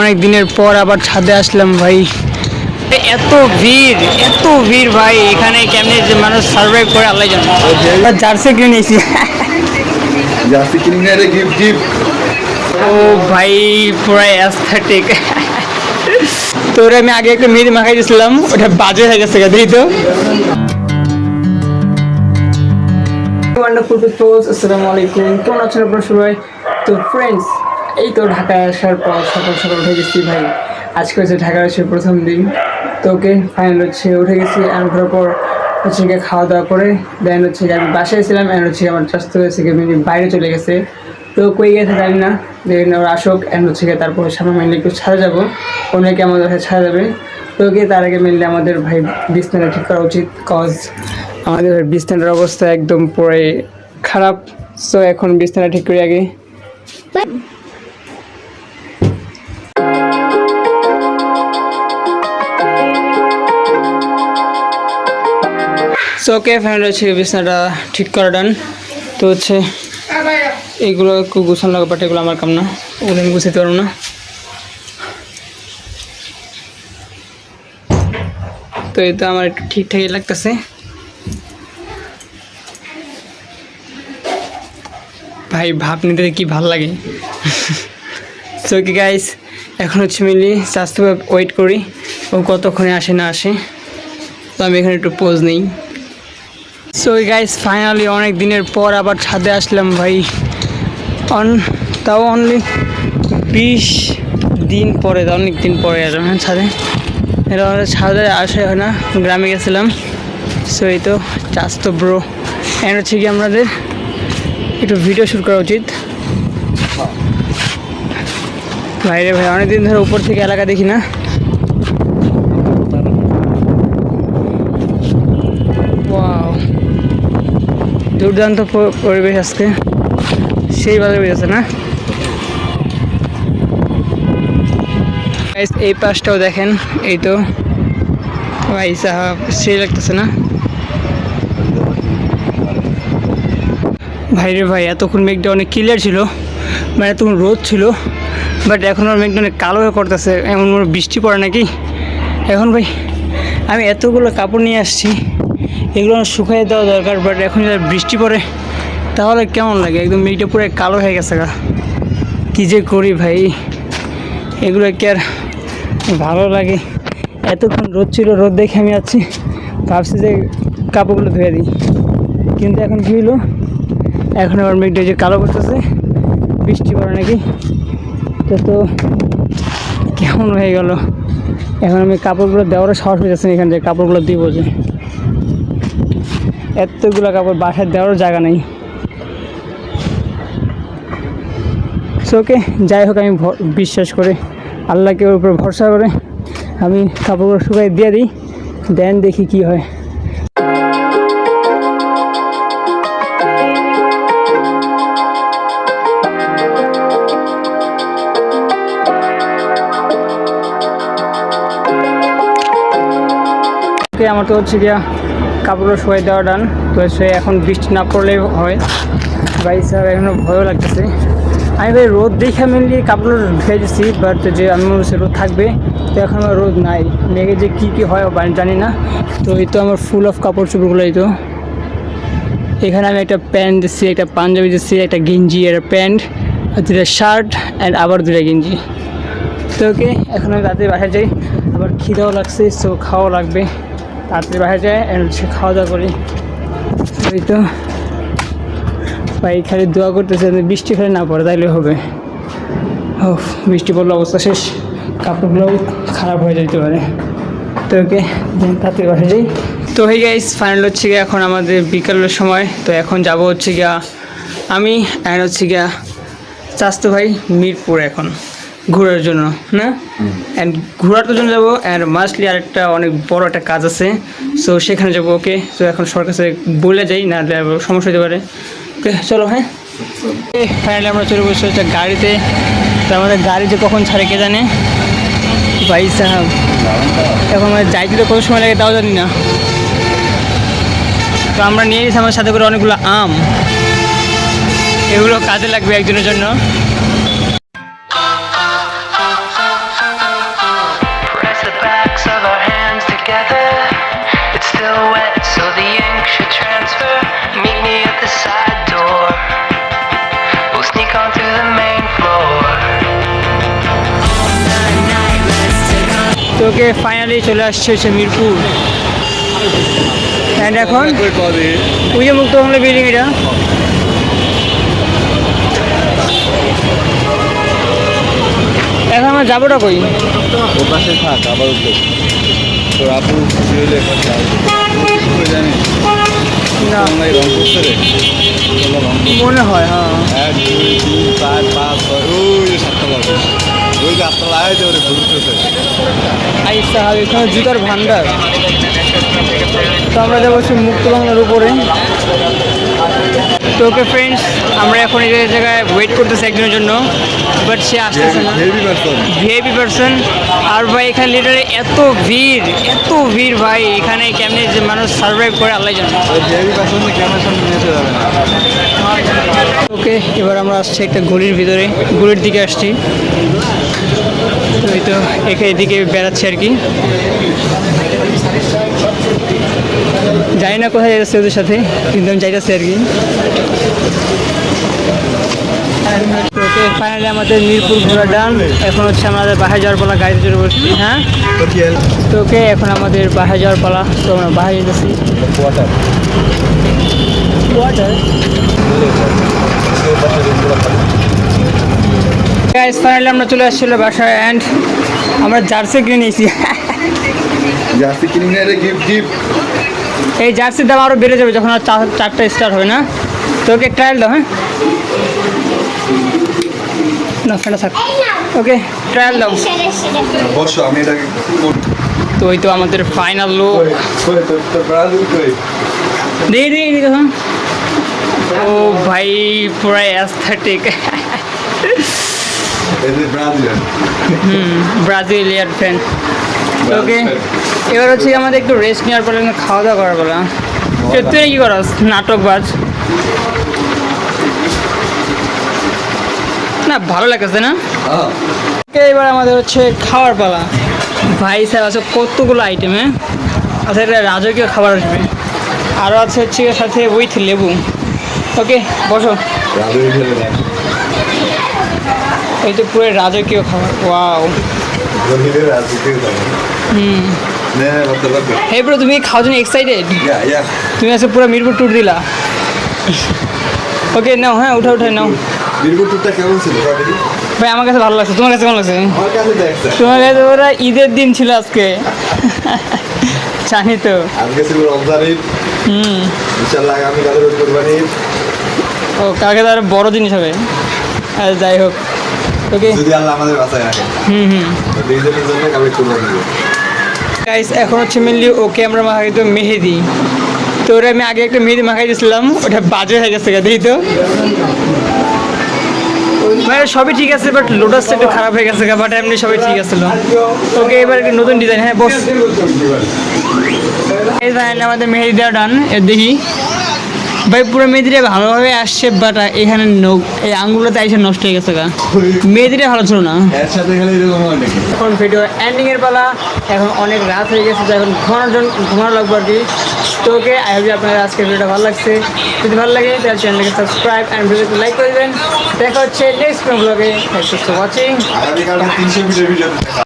অনেক দিনের পর আবার ছাদে আসলাম ভাই। এত ভিড় ভাই, এখানে কেমনে যে মানুষ সার্ভাইভ করে আল্লাহ জানে। জার্সি কিনে নিয়েছি। জার্সি কিনে রে গিফট ও ভাই পুরো অ্যাস্থেটিক। তোর আমি আগে একটা মেহেদি মাখাই দিয়েছিলাম, ওটা বাজে হয়ে গেছে দেখি তো। আসসালামু আলাইকুম, কেমন আছেন আপনারা সবাই? তো ফ্রেন্ডস, এই তো ঢাকায় আসার পর সকাল সকাল উঠে গেছি ভাই। আজকে হচ্ছে ঢাকায় আসার প্রথম দিন। তো ওকে ফাইনাল হচ্ছে উঠে গেছি, অ্যান্ড ওঠার পর হচ্ছে গিয়ে খাওয়া দাওয়া করে দেন হচ্ছে আমি বাসায় ছিলাম, অ্যান্ড হচ্ছে আমার স্বাস্থ্য হয়েছে গিয়ে বাইরে চলে গেছে। তো কই গেছে জানি না, দেখেন ওরা আসুক, অ্যান্ড হচ্ছে গিয়ে তারপর সামনে মেনলি একটু ছাড়া যাবো, অনেকে আমাদের কাছে ছাড়া যাবে। তো ওকে তার আগে মেনলি আমাদের ভাই বিছনাটা ঠিক করা উচিত, কজ আমাদের বিছনাটার অবস্থা একদম পুরাই খারাপ। সো এখন বিছানা ঠিক করি আগে। সো ওকে ফাইনাল হচ্ছে বিছানাটা ঠিক করা ডান। তো হচ্ছে এইগুলো একটু গুছানো লাগবে, বাট এগুলো আমার কাম না, ওগুলো আমি গুছাতে পারবো না। তো এই তো আমার একটু ঠিকঠাকই লাগতেছে ভাই, ভাব নিতে কি ভাল লাগে। সো কি গাইস, এখন হচ্ছে মিলি স্বাস্থ্য ওয়েট করি ও কতক্ষণে আসে না আসে। তো আমি এখানে একটু পোজ নেই। সো গাইস ফাইনালি অনেক দিনের পর আবার ছাদে আসলাম ভাই। তাও অনলি 20 দিন পরে, অনেক দিন পরে আসলাম হ্যাঁ ছাদে। এটা আমাদের ছাদে আসা হয় না, গ্রামে গেছিলাম। সো এই তো স্বাস্থ্য ব্রো, এন্ড হচ্ছে কি আমাদের একটু ভিডিও শ্যুট করা উচিত। বাইরে ভাই অনেকদিন ধরে উপর থেকে এলাকা দেখি না। ওয়াও, দুর্দান্ত পরিবেশ আজকে, সেই ভালো বেরিয়েছে না। এই পাশটাও দেখেন, এই তো ভাই সাহাব সেই লাগতেছে না ভাইরে ভাই। এতক্ষণ মেঘটা অনেক ক্লিয়ার ছিল, মানে এতক্ষণ রোদ ছিল, বাট এখন আর মেঘটা অনেক কালো হয়ে করতেছে, এমন মনে বৃষ্টি পড়ে নাকি এখন ভাই। আমি এতগুলো কাপড় নিয়ে আসছি, এগুলো শুকাই দেওয়া দরকার, বাট এখন যদি বৃষ্টি পড়ে তাহলে কেমন লাগে, একদম মেঘটা পুরো কালো হয়ে গেছে গা। কী যে করি ভাই, এগুলো কি আর ভালো লাগে? এতক্ষণ রোদ ছিল, রোদ দেখে আমি আছি ভাবছি যে কাপড়গুলো ধুয়ে দিই, কিন্তু এখন কী হলো, এখন আবার মেঘটা যে কালো করতেছে, বৃষ্টি পড়ে নাকি। তো কেমন হয়ে গেল, এখন আমি কাপড়গুলো দেওয়ারও সাহস পেয়েছি এখান থেকে কাপড়গুলো দিব, যে এতগুলো কাপড় বাসায় দেওয়ারও জায়গা নেই। ওকে যাই হোক, আমি বিশ্বাস করে আল্লাহকে ওর উপর ভরসা করে আমি কাপড়গুলো শুকাই দিয়ে দিই, দেন দেখি কি হয়। আমার তো হচ্ছে গিয়া কাপড়গুলো শুকাই দেওয়া ডান। তো সে এখন বৃষ্টি না পড়লেই হয় ভাই স্যার, এখনও ভয়ও লাগতেছে। আমি ভাই রোদ দেখে মেনলি কাপড় ধুয়ে দিচ্ছি, বাট যে আমি মনে হচ্ছে রোদ থাকবে, তো এখন আমার রোদ নাই, মেঘে যে কী হয় জানি না। তো এই তো আমার ফুল অফ কাপড় চোপড়গুলো, এই তো এখানে আমি একটা প্যান্ট দিচ্ছি, একটা পাঞ্জাবি দিচ্ছি, একটা গেঞ্জি, একটা প্যান্ট, আর 2টা শার্ট, অ্যান্ড আবার 2টা গেঞ্জি। তো ওকে এখন আমি তাড়াতাড়ি বাসায় যাই, আবার খিদাও লাগছে, সো খাওয়াও লাগবে, তাড়াতাড়ি বাসায় যায় অ্যান্ড হচ্ছে খাওয়া দাওয়া করি। ওই তো ভাই খালি দোয়া করতেছে বৃষ্টি খালি না পড়ে, তাইলে হবে। ও বৃষ্টি পড়লে অবস্থা শেষ, কাপড়গুলোও খারাপ হয়ে যেতে পারে। তো ওকে তাড়াতাড়ি বাসায় যাই। তো হয়ে গাইস ফাইনাল হচ্ছে গিয়ে এখন আমাদের বিকালের সময়। তো এখন যাব হচ্ছে গিয়া আমি অ্যান্ড হচ্ছে গিয়া চাস্তু ভাই মিরপুর এখন ঘোরার জন্য না, অ্যান্ড ঘোরার জন্য যাবো, অ্যান্ড মাস্টলি আরেকটা অনেক বড় একটা কাজ আছে, সো সেখানে যাবো। ওকে তো এখন সরকার কাছে বলে যাই, না সমস্যা হতে পারে। ওকে চলো, হ্যাঁ ফাইনালি আমরা চলে বসে হচ্ছে গাড়িতে। তো আমাদের গাড়ি যে কখন ছাড়ে কে জানে ভাই সাহেব, এখন আমাদের যাইতে তো কত সময় লাগে তাও জানি না। তো আমরা নিয়ে নিয়েছি আমার সাথে করে অনেকগুলো আম, এগুলো কাজে লাগবে একজনের জন্য। together. It's still wet, so the ink should transfer. Meet me at the side door. We'll sneak on through the main floor. তো ওকে ফাইনালি চলে আসছে হচ্ছে মিরপুর। অ্যান্ড এখন ওই যে মুক্ত বাংলা বিল্ডিং এটা, এখন আমরা যাবোটা কই? ওর পাশে থাক আবার উঠে তোর আপু খুশি হইলে এখন যাবে জানি না বাংলায় রং করছে রে চলো রং মনে হয়, হ্যাঁ। 1 2 3 4 5 6 ওই যে 7টা লাগবে ওই যে 8টা লাগাই যে ওরে ঘুরতেছে আই সাহাব, এখানে জুতার ভান্ডার। তো আমরা যাবো হচ্ছে মুক্ত বাংলার উপরে। তো ওকে ফ্রেন্ডস, আমরা এখন এই জায়গায় ওয়েট করতেছি একজনের জন্য, বাট সে আসতেছে না। Heavy person VIP person. আর ভাই এখানে লিটারালি এত ভিড় ভাই, এখানে কেমনে যে মানুষ সার্ভাইভ করে আল্লাহ জানে। ওই হেভি পারসন ক্যামেরার সামনে নিয়ে আসা যাবে না ওকে, এবার আমরা আসছি একটা গলির ভিতরে, গলির দিকে আসছি। তো এই তো এদিকে বেড়াচ্ছি আর কি, জানি না কোথায় যাচ্ছে ওদের সাথে, কিন্তু আমি যাইতেছি আর কি। ওকে ফাইনালি আমাদের মিরপুর ঘোরা ডান। এখন হচ্ছে আমাদের বাসায় যাওয়ার পালা, গাড়িতে চড়ে বসছি। হ্যাঁ, তো ওকে এখন আমাদের বাসায় যাওয়ার পালা। তো আমরা বাসায় যেতেছি। ওয়াটার গাইস, ফাইনালি আমরা চলে আসছিল বাসায়। অ্যান্ড আমরা জার্সি কিনে নিয়েছি। জার্সি কিনিং এর গিফট এই জার্সির দাম আরও বেড়ে যাবে যখন আর চারটা স্টার্ট হবে না। তো ওকে ট্রায়াল দাও। হ্যাঁ না, ফেটা থাক। ওকে ট্রায়াল দাও। বসো আমি এটাকে তো ওই তো আমাদের ফাইনাল লুক। তো ব্রাজিল কই দেখি তখন। ও ভাই পুরো অ্যাস্থেটিক। এই যে ব্রাজিল ব্রাজিলিয়ান ফ্রেন্ড। ওকে এবার হচ্ছে আমাদের একটু রেস্ট নেওয়ার পরে খাওয়া দাওয়া করার বলা। তুই কি করস? নাটকবাজ না, ভালো লাগতেছে না। ওকে এবার আমাদের হচ্ছে খাওয়ার পালা। ভাই স্যার আছে কতগুলো আইটেমে। আচ্ছা, এটা রাজকীয় খাবার আসবে, আরও আছে হচ্ছে সাথে উইথ লেবু। ওকে বসো। ব্রাজিল খেলে না এই তো পুরো রাজকীয় খাবার। ওয়াও। ব্রাজিলের রাজনীতি করে নে বলতে লাগবে হে ব্রো, তুমি খাওয়ার জন্য এক্সাইটেড? ইয়া তুমি আজকে পুরো মিরপুর ট্যুর দিলা। ওকে নাও, হ্যাঁ উঠে নাও। মিরপুর টুরটা কেমন ছিল দেখি ভাই আমার কাছে ভালো লাগছে, তোমার কাছে কেমন লাগছে? আমার কাছে দেখছে তোমার কাছে ওরা ঈদের দিন ছিল আজকে। জানি তো। আজকে ছিল রমজান ঈদ ইনশাআল্লাহ আগামী কালে রোজ কুরবানি ঈদ ও কালকে তার বড় জিনিস হবে। আর যাই হোক, ওকে যদি আল্লাহ আমাদের বাঁচায় রাখে তো দুইজনের জন্য কালে কুরবানি ঈদ গাইস, এখন হচ্ছে মেনলি ওকে আমরা মাখাই তো মেহেদি। তো ওরা আমি আগে একটা মেহেদি মাখাই দিয়েছিলাম, ওটা বাজে হয়ে গেছে। দেখি তো মানে সবই ঠিক আছে, বাট লোটাসটা একটু খারাপ হয়ে গেছে, বাট এমনি সবই ঠিক আছিল। ওকে এবার একটা নতুন ডিজাইন। হ্যাঁ বস। এই ফাইনালি আমাদের মেহেদি দেওয়া ডান। এর দেখি ভাই পুরো মেহেদিটা ভালোভাবে আসছে, বাট এখানে এই আঙুলটাতে এসে নষ্ট হয়ে গেছে। মেহেদিটা ভালো ছিল না। এর সাথে খেলে এরকম হয় নাকি এখন ভিডিও এন্ডিংয়ের পালা। এখন অনেক রাত হয়ে গেছে, তো এখন ঘুমানো লাগবে আর কি। তো ওকে আই হোপ আপনাদের আজকের ভিডিওটা ভালো লাগছে। যদি ভালো লাগে তাহলে চ্যানেলকে সাবস্ক্রাইব অ্যান্ড ভিডিওকে লাইক করে দেবেন। দেখা হচ্ছে নেক্সট ব্লগে। Thanks for watching. আগামীকাল 300 ভিডিও